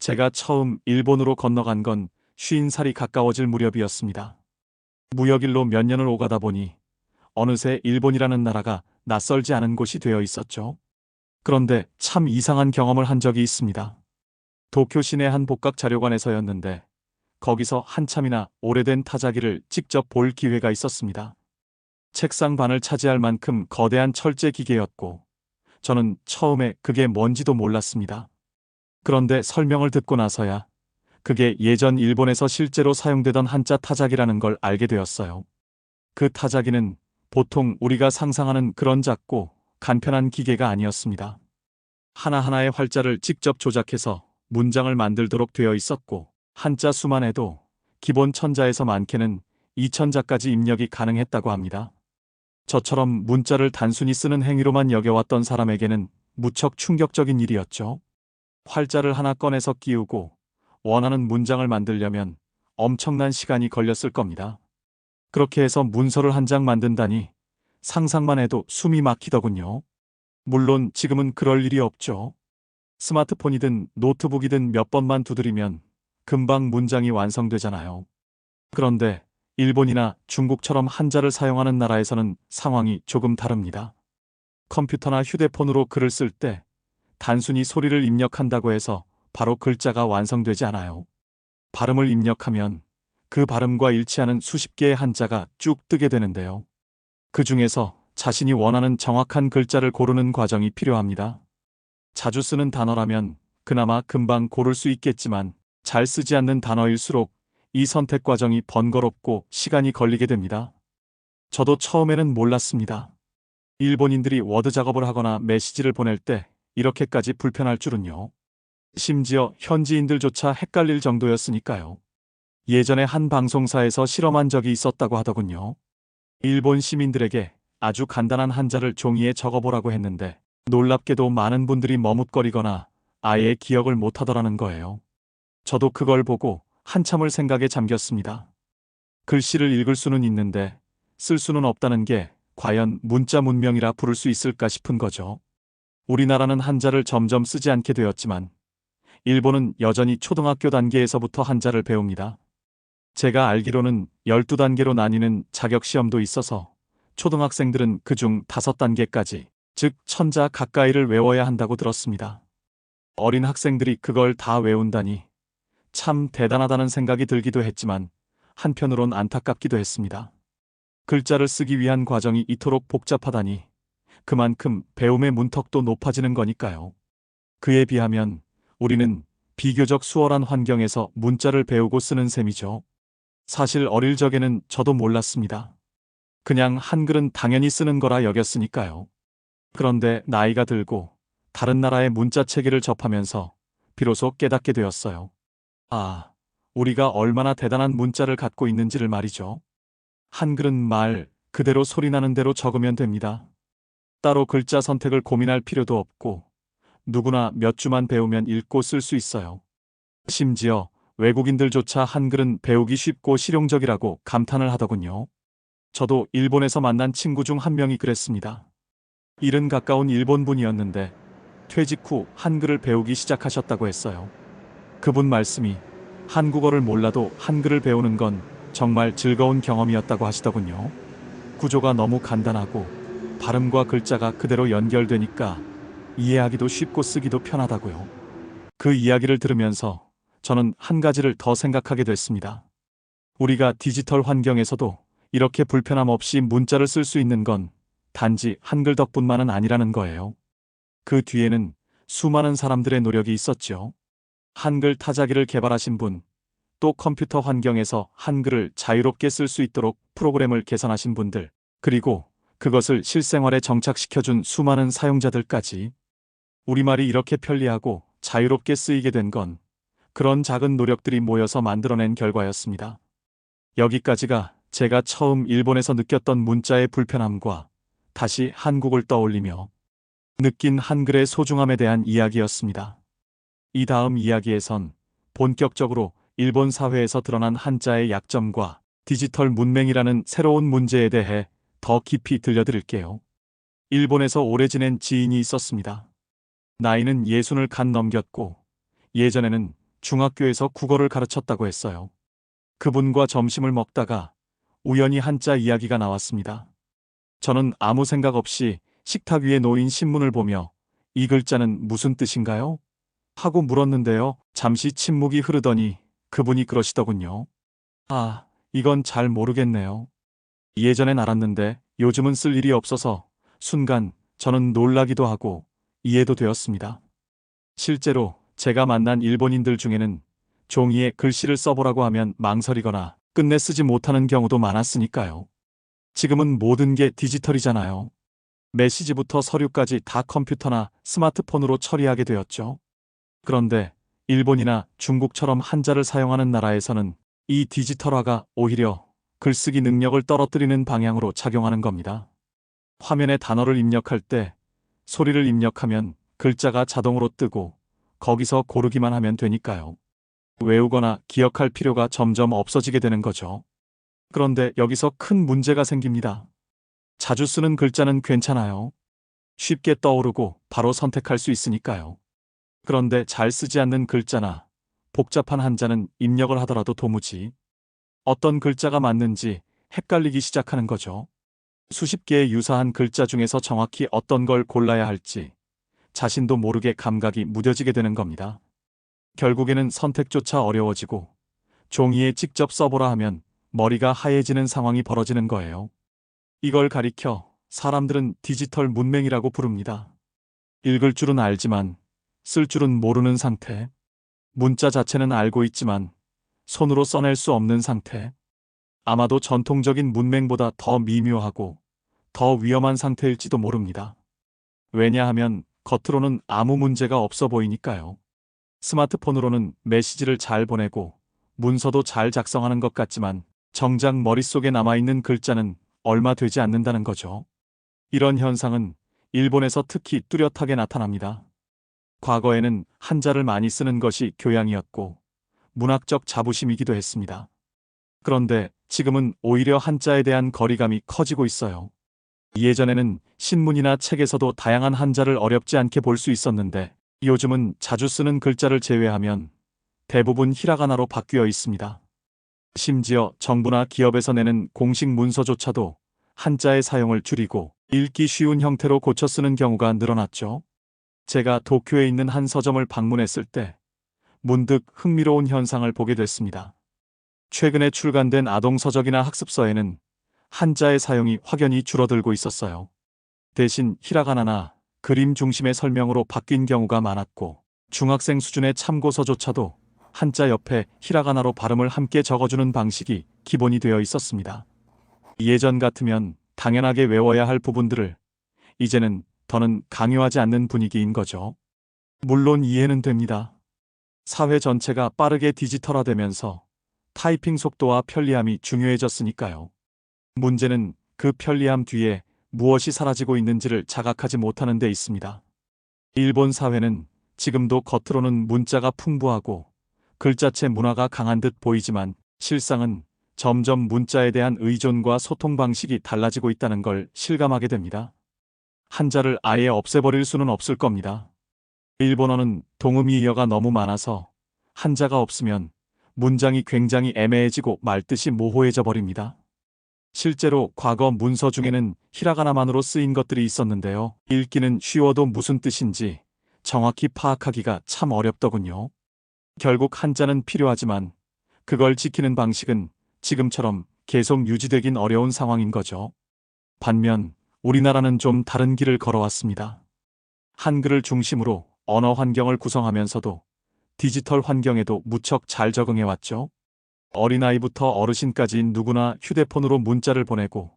제가 처음 일본으로 건너간 건 50살이 가까워질 무렵이었습니다. 무역일로 몇 년을 오가다 보니 어느새 일본이라는 나라가 낯설지 않은 곳이 되어 있었죠. 그런데 참 이상한 경험을 한 적이 있습니다. 도쿄 시내 한 복각 자료관에서였는데 거기서 한참이나 오래된 타자기를 직접 볼 기회가 있었습니다. 책상 반을 차지할 만큼 거대한 철제 기계였고 저는 처음에 그게 뭔지도 몰랐습니다. 그런데 설명을 듣고 나서야 그게 예전 일본에서 실제로 사용되던 한자 타자기라는 걸 알게 되었어요. 그 타자기는 보통 우리가 상상하는 그런 작고 간편한 기계가 아니었습니다. 하나하나의 활자를 직접 조작해서 문장을 만들도록 되어 있었고 한자 수만 해도 기본 천자에서 많게는 2000자까지 입력이 가능했다고 합니다. 저처럼 문자를 단순히 쓰는 행위로만 여겨왔던 사람에게는 무척 충격적인 일이었죠. 활자를 하나 꺼내서 끼우고 원하는 문장을 만들려면 엄청난 시간이 걸렸을 겁니다. 그렇게 해서 문서를 한 장 만든다니 상상만 해도 숨이 막히더군요. 물론 지금은 그럴 일이 없죠. 스마트폰이든 노트북이든 몇 번만 두드리면 금방 문장이 완성되잖아요. 그런데 일본이나 중국처럼 한자를 사용하는 나라에서는 상황이 조금 다릅니다. 컴퓨터나 휴대폰으로 글을 쓸 때 단순히 소리를 입력한다고 해서 바로 글자가 완성되지 않아요. 발음을 입력하면 그 발음과 일치하는 수십 개의 한자가 쭉 뜨게 되는데요. 그 중에서 자신이 원하는 정확한 글자를 고르는 과정이 필요합니다. 자주 쓰는 단어라면 그나마 금방 고를 수 있겠지만 잘 쓰지 않는 단어일수록 이 선택 과정이 번거롭고 시간이 걸리게 됩니다. 저도 처음에는 몰랐습니다. 일본인들이 워드 작업을 하거나 메시지를 보낼 때 이렇게까지 불편할 줄은요. 심지어 현지인들조차 헷갈릴 정도였으니까요. 예전에 한 방송사에서 실험한 적이 있었다고 하더군요. 일본 시민들에게 아주 간단한 한자를 종이에 적어보라고 했는데 놀랍게도 많은 분들이 머뭇거리거나 아예 기억을 못하더라는 거예요. 저도 그걸 보고 한참을 생각에 잠겼습니다. 글씨를 읽을 수는 있는데 쓸 수는 없다는 게 과연 문자 문명이라 부를 수 있을까 싶은 거죠. 우리나라는 한자를 점점 쓰지 않게 되었지만 일본은 여전히 초등학교 단계에서부터 한자를 배웁니다. 제가 알기로는 12단계로 나뉘는 자격시험도 있어서 초등학생들은 그중 5단계까지, 즉 천자 가까이를 외워야 한다고 들었습니다. 어린 학생들이 그걸 다 외운다니 참 대단하다는 생각이 들기도 했지만 한편으론 안타깝기도 했습니다. 글자를 쓰기 위한 과정이 이토록 복잡하다니 그만큼 배움의 문턱도 높아지는 거니까요. 그에 비하면 우리는 비교적 수월한 환경에서 문자를 배우고 쓰는 셈이죠. 사실 어릴 적에는 저도 몰랐습니다. 그냥 한글은 당연히 쓰는 거라 여겼으니까요. 그런데 나이가 들고 다른 나라의 문자 체계를 접하면서 비로소 깨닫게 되었어요. 아, 우리가 얼마나 대단한 문자를 갖고 있는지를 말이죠. 한글은 말 그대로 소리나는 대로 적으면 됩니다. 따로 글자 선택을 고민할 필요도 없고 누구나 몇 주만 배우면 읽고 쓸 수 있어요. 심지어 외국인들조차 한글은 배우기 쉽고 실용적이라고 감탄을 하더군요. 저도 일본에서 만난 친구 중 한 명이 그랬습니다. 70 가까운 일본 분이었는데 퇴직 후 한글을 배우기 시작하셨다고 했어요. 그분 말씀이 한국어를 몰라도 한글을 배우는 건 정말 즐거운 경험이었다고 하시더군요. 구조가 너무 간단하고 발음과 글자가 그대로 연결되니까 이해하기도 쉽고 쓰기도 편하다고요. 그 이야기를 들으면서 저는 한 가지를 더 생각하게 됐습니다. 우리가 디지털 환경에서도 이렇게 불편함 없이 문자를 쓸 수 있는 건 단지 한글 덕분만은 아니라는 거예요. 그 뒤에는 수많은 사람들의 노력이 있었죠. 한글 타자기를 개발하신 분, 또 컴퓨터 환경에서 한글을 자유롭게 쓸 수 있도록 프로그램을 개선하신 분들, 그리고 그것을 실생활에 정착시켜준 수많은 사용자들까지. 우리말이 이렇게 편리하고 자유롭게 쓰이게 된 건 그런 작은 노력들이 모여서 만들어낸 결과였습니다. 여기까지가 제가 처음 일본에서 느꼈던 문자의 불편함과 다시 한국을 떠올리며 느낀 한글의 소중함에 대한 이야기였습니다. 이 다음 이야기에선 본격적으로 일본 사회에서 드러난 한자의 약점과 디지털 문맹이라는 새로운 문제에 대해 더 깊이 들려드릴게요. 일본에서 오래 지낸 지인이 있었습니다. 나이는 60을 간 넘겼고 예전에는 중학교에서 국어를 가르쳤다고 했어요. 그분과 점심을 먹다가 우연히 한자 이야기가 나왔습니다. 저는 아무 생각 없이 식탁 위에 놓인 신문을 보며 이 글자는 무슨 뜻인가요? 하고 물었는데요. 잠시 침묵이 흐르더니 그분이 그러시더군요. 아, 이건 잘 모르겠네요. 예전엔 알았는데 요즘은 쓸 일이 없어서 순간 저는 놀라기도 하고 이해도 되었습니다. 실제로 제가 만난 일본인들 중에는 종이에 글씨를 써보라고 하면 망설이거나 끝내 쓰지 못하는 경우도 많았으니까요. 지금은 모든 게 디지털이잖아요. 메시지부터 서류까지 다 컴퓨터나 스마트폰으로 처리하게 되었죠. 그런데 일본이나 중국처럼 한자를 사용하는 나라에서는 이 디지털화가 오히려 글쓰기 능력을 떨어뜨리는 방향으로 작용하는 겁니다. 화면에 단어를 입력할 때 소리를 입력하면 글자가 자동으로 뜨고 거기서 고르기만 하면 되니까요. 외우거나 기억할 필요가 점점 없어지게 되는 거죠. 그런데 여기서 큰 문제가 생깁니다. 자주 쓰는 글자는 괜찮아요. 쉽게 떠오르고 바로 선택할 수 있으니까요. 그런데 잘 쓰지 않는 글자나 복잡한 한자는 입력을 하더라도 도무지 어떤 글자가 맞는지 헷갈리기 시작하는 거죠. 수십 개의 유사한 글자 중에서 정확히 어떤 걸 골라야 할지 자신도 모르게 감각이 무뎌지게 되는 겁니다. 결국에는 선택조차 어려워지고 종이에 직접 써보라 하면 머리가 하얘지는 상황이 벌어지는 거예요. 이걸 가리켜 사람들은 디지털 문맹이라고 부릅니다. 읽을 줄은 알지만 쓸 줄은 모르는 상태. 문자 자체는 알고 있지만 손으로 써낼 수 없는 상태. 아마도 전통적인 문맹보다 더 미묘하고 더 위험한 상태일지도 모릅니다. 왜냐하면 겉으로는 아무 문제가 없어 보이니까요. 스마트폰으로는 메시지를 잘 보내고 문서도 잘 작성하는 것 같지만 정작 머릿속에 남아있는 글자는 얼마 되지 않는다는 거죠. 이런 현상은 일본에서 특히 뚜렷하게 나타납니다. 과거에는 한자를 많이 쓰는 것이 교양이었고 문학적 자부심이기도 했습니다. 그런데 지금은 오히려 한자에 대한 거리감이 커지고 있어요. 예전에는 신문이나 책에서도 다양한 한자를 어렵지 않게 볼 수 있었는데 요즘은 자주 쓰는 글자를 제외하면 대부분 히라가나로 바뀌어 있습니다. 심지어 정부나 기업에서 내는 공식 문서조차도 한자의 사용을 줄이고 읽기 쉬운 형태로 고쳐 쓰는 경우가 늘어났죠. 제가 도쿄에 있는 한 서점을 방문했을 때 문득 흥미로운 현상을 보게 됐습니다. 최근에 출간된 아동서적이나 학습서에는 한자의 사용이 확연히 줄어들고 있었어요. 대신 히라가나나 그림 중심의 설명으로 바뀐 경우가 많았고 중학생 수준의 참고서조차도 한자 옆에 히라가나로 발음을 함께 적어주는 방식이 기본이 되어 있었습니다. 예전 같으면 당연하게 외워야 할 부분들을 이제는 더는 강요하지 않는 분위기인 거죠. 물론 이해는 됩니다. 사회 전체가 빠르게 디지털화되면서 타이핑 속도와 편리함이 중요해졌으니까요. 문제는 그 편리함 뒤에 무엇이 사라지고 있는지를 자각하지 못하는 데 있습니다. 일본 사회는 지금도 겉으로는 문자가 풍부하고 글자체 문화가 강한 듯 보이지만 실상은 점점 문자에 대한 의존과 소통 방식이 달라지고 있다는 걸 실감하게 됩니다. 한자를 아예 없애버릴 수는 없을 겁니다. 일본어는 동음이어가 너무 많아서 한자가 없으면 문장이 굉장히 애매해지고 말뜻이 모호해져 버립니다. 실제로 과거 문서 중에는 히라가나만으로 쓰인 것들이 있었는데요. 읽기는 쉬워도 무슨 뜻인지 정확히 파악하기가 참 어렵더군요. 결국 한자는 필요하지만 그걸 지키는 방식은 지금처럼 계속 유지되긴 어려운 상황인 거죠. 반면 우리나라는 좀 다른 길을 걸어왔습니다. 한글을 중심으로 언어 환경을 구성하면서도 디지털 환경에도 무척 잘 적응해왔죠. 어린아이부터 어르신까지 누구나 휴대폰으로 문자를 보내고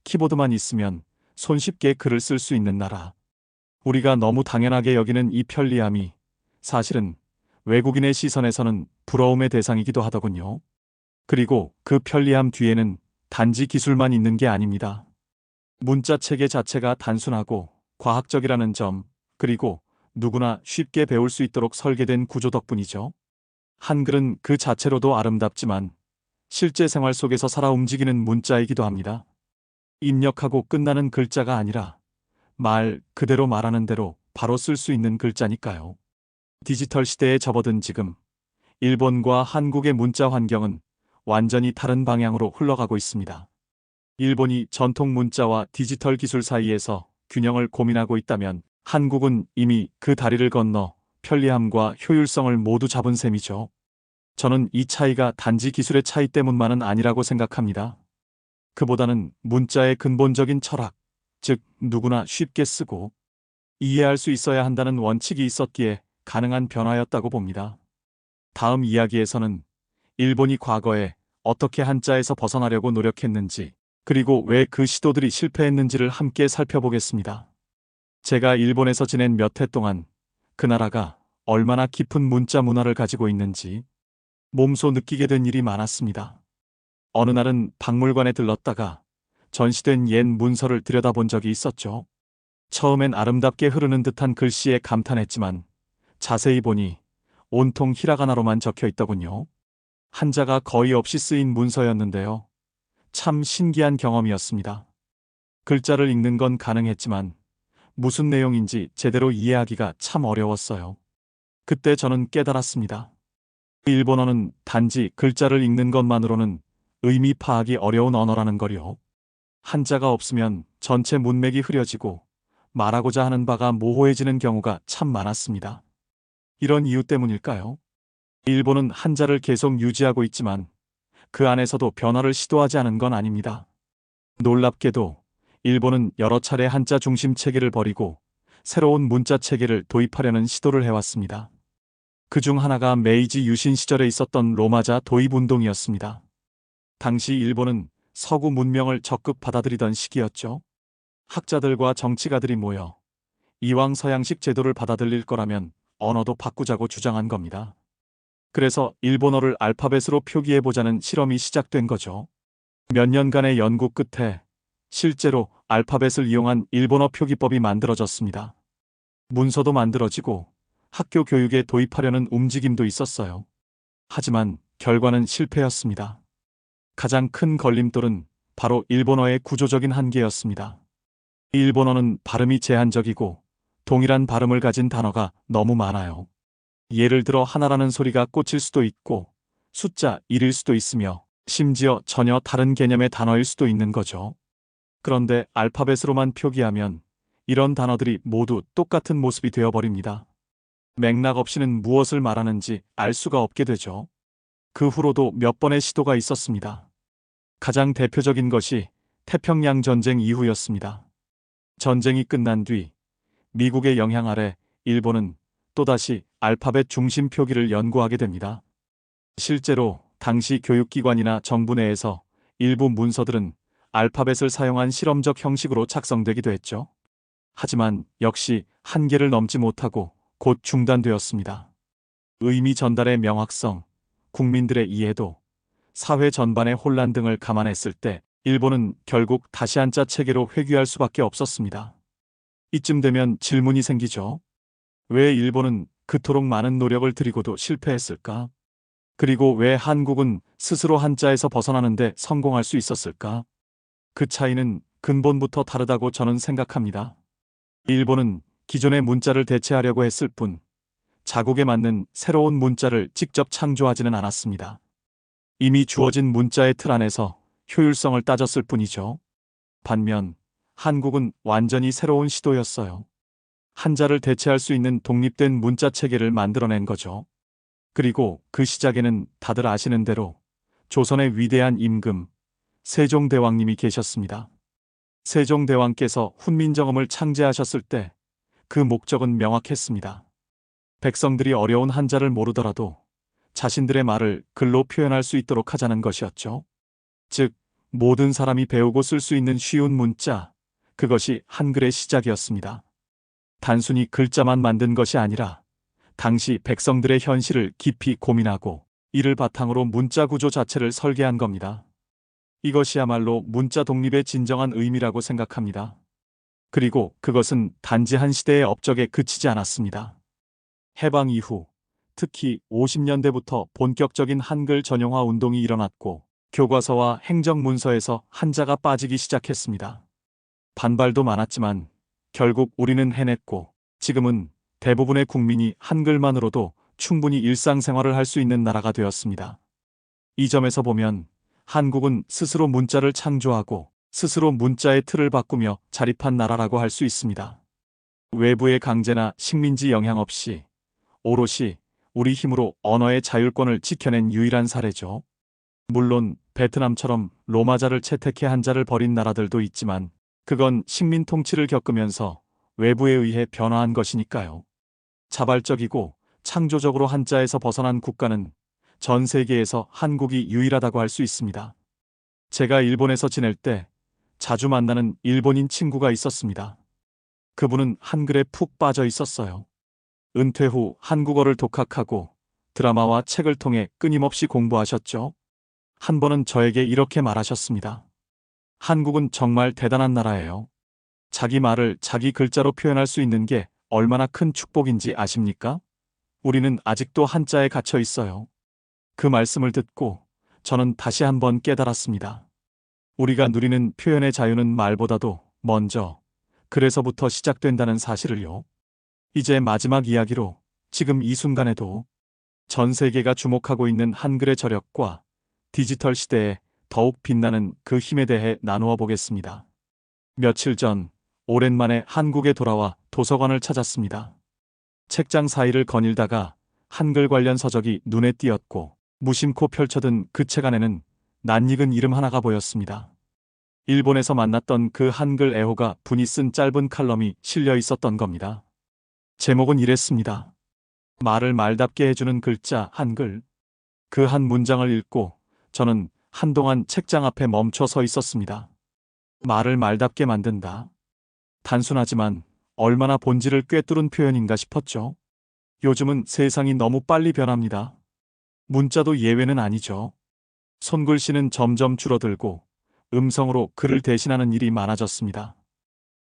키보드만 있으면 손쉽게 글을 쓸 수 있는 나라. 우리가 너무 당연하게 여기는 이 편리함이 사실은 외국인의 시선에서는 부러움의 대상이기도 하더군요. 그리고 그 편리함 뒤에는 단지 기술만 있는 게 아닙니다. 문자 체계 자체가 단순하고 과학적이라는 점, 그리고 누구나 쉽게 배울 수 있도록 설계된 구조 덕분이죠. 한글은 그 자체로도 아름답지만 실제 생활 속에서 살아 움직이는 문자이기도 합니다. 입력하고 끝나는 글자가 아니라 말 그대로 말하는 대로 바로 쓸 수 있는 글자니까요. 디지털 시대에 접어든 지금 일본과 한국의 문자 환경은 완전히 다른 방향으로 흘러가고 있습니다. 일본이 전통 문자와 디지털 기술 사이에서 균형을 고민하고 있다면 한국은 이미 그 다리를 건너 편리함과 효율성을 모두 잡은 셈이죠. 저는 이 차이가 단지 기술의 차이 때문만은 아니라고 생각합니다. 그보다는 문자의 근본적인 철학, 즉 누구나 쉽게 쓰고 이해할 수 있어야 한다는 원칙이 있었기에 가능한 변화였다고 봅니다. 다음 이야기에서는 일본이 과거에 어떻게 한자에서 벗어나려고 노력했는지, 그리고 왜 그 시도들이 실패했는지를 함께 살펴보겠습니다. 제가 일본에서 지낸 몇 해 동안 그 나라가 얼마나 깊은 문자 문화를 가지고 있는지 몸소 느끼게 된 일이 많았습니다. 어느 날은 박물관에 들렀다가 전시된 옛 문서를 들여다본 적이 있었죠. 처음엔 아름답게 흐르는 듯한 글씨에 감탄했지만 자세히 보니 온통 히라가나로만 적혀 있더군요. 한자가 거의 없이 쓰인 문서였는데요. 참 신기한 경험이었습니다. 글자를 읽는 건 가능했지만 무슨 내용인지 제대로 이해하기가 참 어려웠어요. 그때 저는 깨달았습니다. 일본어는 단지 글자를 읽는 것만으로는 의미 파악이 어려운 언어라는 거요. 한자가 없으면 전체 문맥이 흐려지고 말하고자 하는 바가 모호해지는 경우가 참 많았습니다. 이런 이유 때문일까요? 일본은 한자를 계속 유지하고 있지만 그 안에서도 변화를 시도하지 않은 건 아닙니다. 놀랍게도 일본은 여러 차례 한자 중심 체계를 버리고 새로운 문자 체계를 도입하려는 시도를 해왔습니다. 그중 하나가 메이지 유신 시절에 있었던 로마자 도입 운동이었습니다. 당시 일본은 서구 문명을 적극 받아들이던 시기였죠. 학자들과 정치가들이 모여 이왕 서양식 제도를 받아들일 거라면 언어도 바꾸자고 주장한 겁니다. 그래서 일본어를 알파벳으로 표기해보자는 실험이 시작된 거죠. 몇 년간의 연구 끝에 실제로 알파벳을 이용한 일본어 표기법이 만들어졌습니다. 문서도 만들어지고 학교 교육에 도입하려는 움직임도 있었어요. 하지만 결과는 실패였습니다. 가장 큰 걸림돌은 바로 일본어의 구조적인 한계였습니다. 일본어는 발음이 제한적이고 동일한 발음을 가진 단어가 너무 많아요. 예를 들어 하나라는 소리가 꽂힐 수도 있고 숫자 1일 수도 있으며 심지어 전혀 다른 개념의 단어일 수도 있는 거죠. 그런데 알파벳으로만 표기하면 이런 단어들이 모두 똑같은 모습이 되어버립니다. 맥락 없이는 무엇을 말하는지 알 수가 없게 되죠. 그 후로도 몇 번의 시도가 있었습니다. 가장 대표적인 것이 태평양 전쟁 이후였습니다. 전쟁이 끝난 뒤 미국의 영향 아래 일본은 또다시 알파벳 중심 표기를 연구하게 됩니다. 실제로 당시 교육기관이나 정부 내에서 일부 문서들은 알파벳을 사용한 실험적 형식으로 작성되기도 했죠. 하지만 역시 한계를 넘지 못하고 곧 중단되었습니다. 의미 전달의 명확성, 국민들의 이해도, 사회 전반의 혼란 등을 감안했을 때 일본은 결국 다시 한자 체계로 회귀할 수밖에 없었습니다. 이쯤 되면 질문이 생기죠. 왜 일본은 그토록 많은 노력을 들이고도 실패했을까? 그리고 왜 한국은 스스로 한자에서 벗어나는데 성공할 수 있었을까? 그 차이는 근본부터 다르다고 저는 생각합니다. 일본은 기존의 문자를 대체하려고 했을 뿐 자국에 맞는 새로운 문자를 직접 창조하지는 않았습니다. 이미 주어진 문자의 틀 안에서 효율성을 따졌을 뿐이죠. 반면 한국은 완전히 새로운 시도였어요. 한자를 대체할 수 있는 독립된 문자 체계를 만들어낸 거죠. 그리고 그 시작에는 다들 아시는 대로 조선의 위대한 임금, 세종대왕님이 계셨습니다. 세종대왕께서 훈민정음을 창제하셨을 때 그 목적은 명확했습니다. 백성들이 어려운 한자를 모르더라도 자신들의 말을 글로 표현할 수 있도록 하자는 것이었죠. 즉, 모든 사람이 배우고 쓸 수 있는 쉬운 문자, 그것이 한글의 시작이었습니다. 단순히 글자만 만든 것이 아니라 당시 백성들의 현실을 깊이 고민하고 이를 바탕으로 문자 구조 자체를 설계한 겁니다. 이것이야말로 문자 독립의 진정한 의미라고 생각합니다. 그리고 그것은 단지 한 시대의 업적에 그치지 않았습니다. 해방 이후 특히 50년대부터 본격적인 한글 전용화 운동이 일어났고 교과서와 행정문서에서 한자가 빠지기 시작했습니다. 반발도 많았지만 결국 우리는 해냈고 지금은 대부분의 국민이 한글만으로도 충분히 일상생활을 할 수 있는 나라가 되었습니다. 이 점에서 보면 한국은 스스로 문자를 창조하고 스스로 문자의 틀을 바꾸며 자립한 나라라고 할 수 있습니다. 외부의 강제나 식민지 영향 없이 오롯이 우리 힘으로 언어의 자율권을 지켜낸 유일한 사례죠. 물론 베트남처럼 로마자를 채택해 한자를 버린 나라들도 있지만 그건 식민 통치를 겪으면서 외부에 의해 변화한 것이니까요. 자발적이고 창조적으로 한자에서 벗어난 국가는 전 세계에서 한국이 유일하다고 할 수 있습니다. 제가 일본에서 지낼 때 자주 만나는 일본인 친구가 있었습니다. 그분은 한글에 푹 빠져 있었어요. 은퇴 후 한국어를 독학하고 드라마와 책을 통해 끊임없이 공부하셨죠. 한 번은 저에게 이렇게 말하셨습니다. 한국은 정말 대단한 나라예요. 자기 말을 자기 글자로 표현할 수 있는 게 얼마나 큰 축복인지 아십니까? 우리는 아직도 한자에 갇혀 있어요. 그 말씀을 듣고 저는 다시 한번 깨달았습니다. 우리가 누리는 표현의 자유는 말보다도 먼저 그래서부터 시작된다는 사실을요. 이제 마지막 이야기로 지금 이 순간에도 전 세계가 주목하고 있는 한글의 저력과 디지털 시대에 더욱 빛나는 그 힘에 대해 나누어 보겠습니다. 며칠 전 오랜만에 한국에 돌아와 도서관을 찾았습니다. 책장 사이를 거닐다가 한글 관련 서적이 눈에 띄었고 무심코 펼쳐든 그 책 안에는 낯익은 이름 하나가 보였습니다. 일본에서 만났던 그 한글 애호가 분이 쓴 짧은 칼럼이 실려 있었던 겁니다. 제목은 이랬습니다. 말을 말답게 해주는 글자 한글. 그 한 문장을 읽고 저는 한동안 책장 앞에 멈춰 서 있었습니다. 말을 말답게 만든다. 단순하지만 얼마나 본질을 꿰뚫은 표현인가 싶었죠. 요즘은 세상이 너무 빨리 변합니다. 문자도 예외는 아니죠. 손글씨는 점점 줄어들고 음성으로 글을 대신하는 일이 많아졌습니다.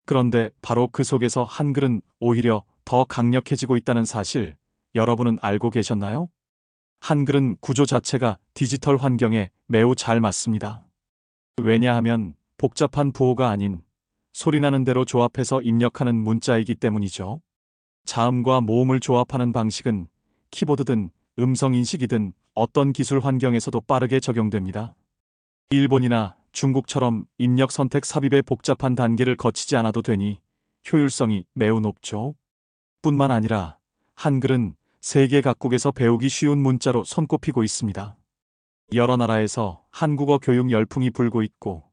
그런데 바로 그 속에서 한글은 오히려 더 강력해지고 있다는 사실, 여러분은 알고 계셨나요? 한글은 구조 자체가 디지털 환경에 매우 잘 맞습니다. 왜냐하면 복잡한 부호가 아닌 소리나는 대로 조합해서 입력하는 문자이기 때문이죠. 자음과 모음을 조합하는 방식은 키보드든 음성인식이든 어떤 기술 환경에서도 빠르게 적용됩니다. 일본이나 중국처럼 입력 선택 삽입의 복잡한 단계를 거치지 않아도 되니 효율성이 매우 높죠. 뿐만 아니라 한글은 세계 각국에서 배우기 쉬운 문자로 손꼽히고 있습니다. 여러 나라에서 한국어 교육 열풍이 불고 있고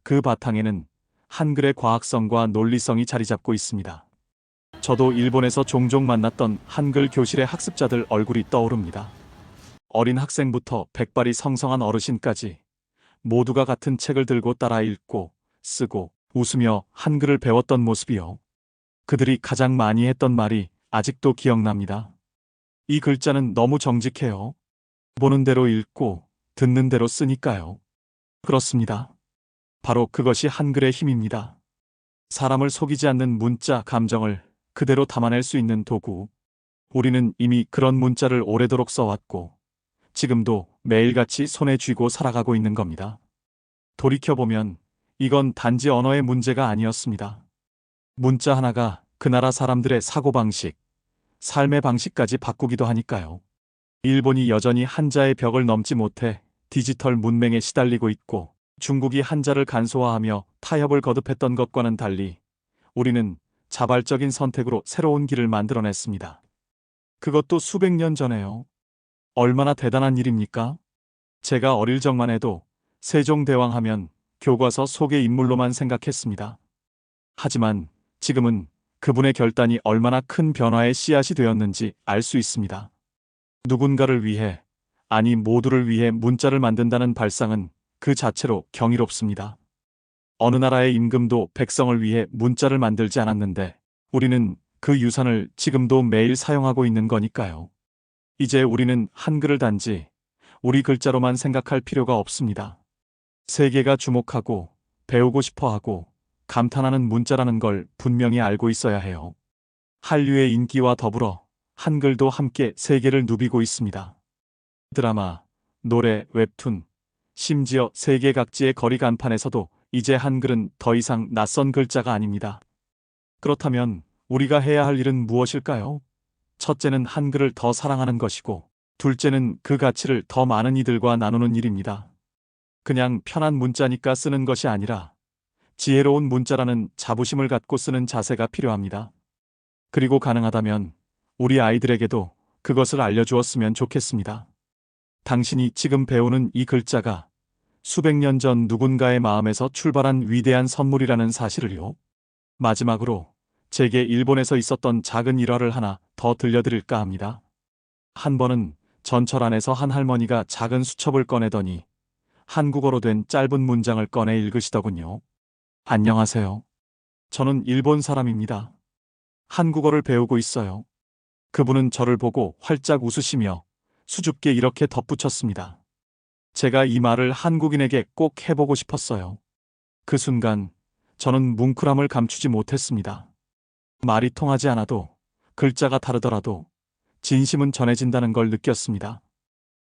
그 바탕에는 한글의 과학성과 논리성이 자리 잡고 있습니다. 저도 일본에서 종종 만났던 한글 교실의 학습자들 얼굴이 떠오릅니다. 어린 학생부터 백발이 성성한 어르신까지 모두가 같은 책을 들고 따라 읽고 쓰고 웃으며 한글을 배웠던 모습이요. 그들이 가장 많이 했던 말이 아직도 기억납니다. 이 글자는 너무 정직해요. 보는 대로 읽고 듣는 대로 쓰니까요. 그렇습니다. 바로 그것이 한글의 힘입니다. 사람을 속이지 않는 문자 감정을 그대로 담아낼 수 있는 도구. 우리는 이미 그런 문자를 오래도록 써왔고 지금도 매일같이 손에 쥐고 살아가고 있는 겁니다. 돌이켜보면 이건 단지 언어의 문제가 아니었습니다. 문자 하나가 그 나라 사람들의 사고방식, 삶의 방식까지 바꾸기도 하니까요. 일본이 여전히 한자의 벽을 넘지 못해 디지털 문맹에 시달리고 있고 중국이 한자를 간소화하며 타협을 거듭했던 것과는 달리 우리는 자발적인 선택으로 새로운 길을 만들어냈습니다. 그것도 수백 년 전에요. 얼마나 대단한 일입니까? 제가 어릴 적만 해도 세종대왕 하면 교과서 속의 인물로만 생각했습니다. 하지만 지금은 그분의 결단이 얼마나 큰 변화의 씨앗이 되었는지 알 수 있습니다. 누군가를 위해, 아니 모두를 위해 문자를 만든다는 발상은 그 자체로 경이롭습니다. 어느 나라의 임금도 백성을 위해 문자를 만들지 않았는데 우리는 그 유산을 지금도 매일 사용하고 있는 거니까요. 이제 우리는 한글을 단지 우리 글자로만 생각할 필요가 없습니다. 세계가 주목하고 배우고 싶어하고 감탄하는 문자라는 걸 분명히 알고 있어야 해요. 한류의 인기와 더불어 한글도 함께 세계를 누비고 있습니다. 드라마, 노래, 웹툰, 심지어 세계 각지의 거리 간판에서도 이제 한글은 더 이상 낯선 글자가 아닙니다. 그렇다면 우리가 해야 할 일은 무엇일까요? 첫째는 한글을 더 사랑하는 것이고, 둘째는 그 가치를 더 많은 이들과 나누는 일입니다. 그냥 편한 문자니까 쓰는 것이 아니라 지혜로운 문자라는 자부심을 갖고 쓰는 자세가 필요합니다. 그리고 가능하다면 우리 아이들에게도 그것을 알려주었으면 좋겠습니다. 당신이 지금 배우는 이 글자가 수백 년 전 누군가의 마음에서 출발한 위대한 선물이라는 사실을요. 마지막으로 제게 일본에서 있었던 작은 일화를 하나 더 들려드릴까 합니다. 한 번은 전철 안에서 한 할머니가 작은 수첩을 꺼내더니 한국어로 된 짧은 문장을 꺼내 읽으시더군요. 안녕하세요. 저는 일본 사람입니다. 한국어를 배우고 있어요. 그분은 저를 보고 활짝 웃으시며 수줍게 이렇게 덧붙였습니다. 제가 이 말을 한국인에게 꼭 해보고 싶었어요. 그 순간 저는 뭉클함을 감추지 못했습니다. 말이 통하지 않아도, 글자가 다르더라도 진심은 전해진다는 걸 느꼈습니다.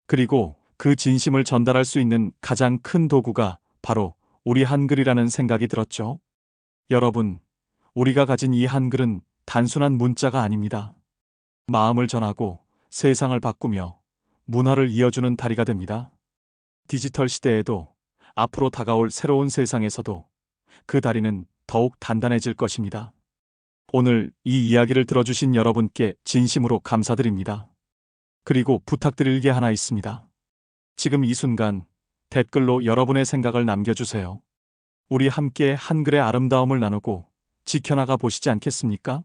그리고 그 진심을 전달할 수 있는 가장 큰 도구가 바로 우리 한글이라는 생각이 들었죠. 여러분, 우리가 가진 이 한글은 단순한 문자가 아닙니다. 마음을 전하고 세상을 바꾸며 문화를 이어주는 다리가 됩니다. 디지털 시대에도, 앞으로 다가올 새로운 세상에서도 그 다리는 더욱 단단해질 것입니다. 오늘 이 이야기를 들어주신 여러분께 진심으로 감사드립니다. 그리고 부탁드릴 게 하나 있습니다. 지금 이 순간 댓글로 여러분의 생각을 남겨주세요. 우리 함께 한글의 아름다움을 나누고 지켜나가 보시지 않겠습니까?